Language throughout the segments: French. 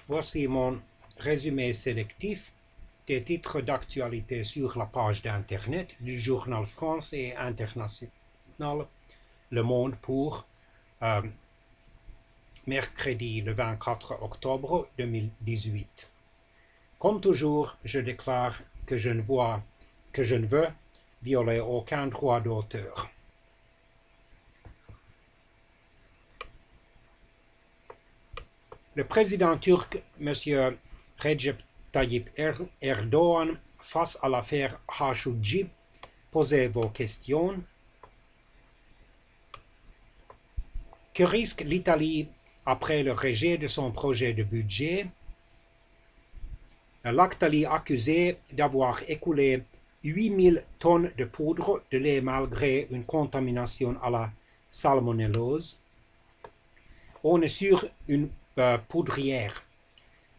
Voici mon résumé sélectif des titres d'actualité sur la page d'Internet du journal français et international Le Monde pour mercredi le 24 octobre 2018. Comme toujours, je déclare que je ne veux violer aucun droit d'auteur. Le président turc, M. Recep Tayyip Erdogan, face à l'affaire Khashoggi, posez vos questions. Que risque l'Italie après le rejet de son projet de budget? Lactalis accusé d'avoir écoulé 8000 tonnes de poudre de lait malgré une contamination à la salmonellose. On est sur une poudrière.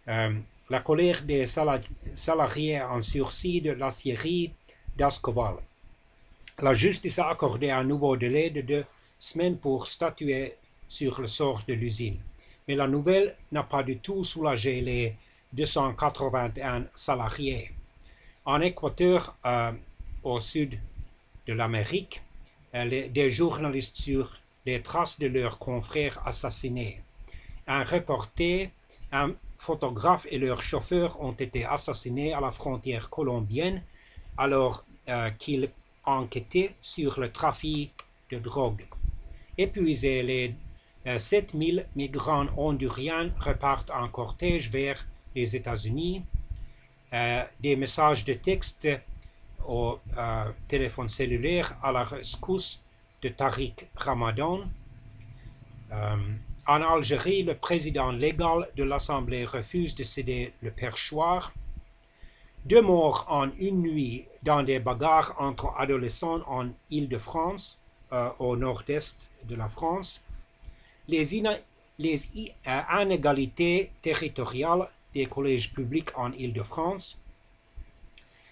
La colère des salariés en sursis de l'acierie d'Ascoval. La justice a accordé un nouveau délai de 2 semaines pour statuer sur le sort de l'usine. Mais la nouvelle n'a pas du tout soulagé les 281 salariés. En Équateur, au sud de l'Amérique, des journalistes sur les traces de leurs confrères assassinés. Un reporter, un photographe et leur chauffeur ont été assassinés à la frontière colombienne alors qu'ils enquêtaient sur le trafic de drogue. Épuisés, les 7000 migrants honduriens repartent en cortège vers les États-Unis. Des messages de texte au téléphone cellulaire à la rescousse de Tariq Ramadan. En Algérie, le président légal de l'Assemblée refuse de céder le perchoir. 2 morts en une nuit dans des bagarres entre adolescents en Île-de-France, au nord-est de la France. Les inégalités territoriales des collèges publics en Île-de-France.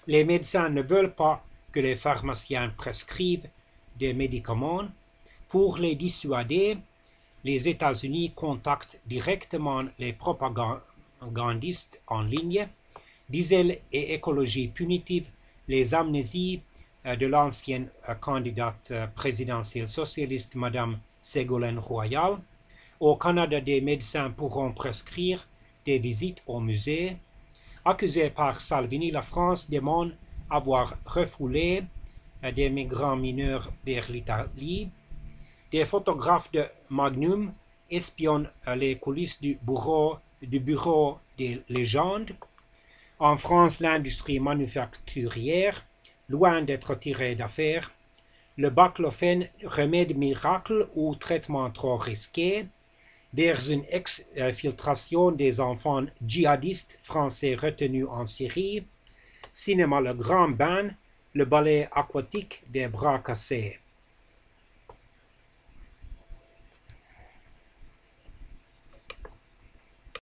Les médecins ne veulent pas que les pharmaciens prescrivent des médicaments. Pour les dissuader, les États-Unis contactent directement les propagandistes en ligne. Diesel et écologie punitive, les amnésies de l'ancienne candidate présidentielle socialiste, Madame Ségolène Royal. Au Canada, des médecins pourront prescrire des visites au musée. Accusée par Salvini, la France demande avoir refoulé des migrants mineurs vers l'Italie. Des photographes de Magnum espionnent les coulisses du bureau des légendes. En France, l'industrie manufacturière, loin d'être tirée d'affaire. Le baclofène, remède miracle ou traitement trop risqué, vers une exfiltration des enfants djihadistes français retenus en Syrie. Cinéma Le Grand Bain, le ballet aquatique des bras cassés.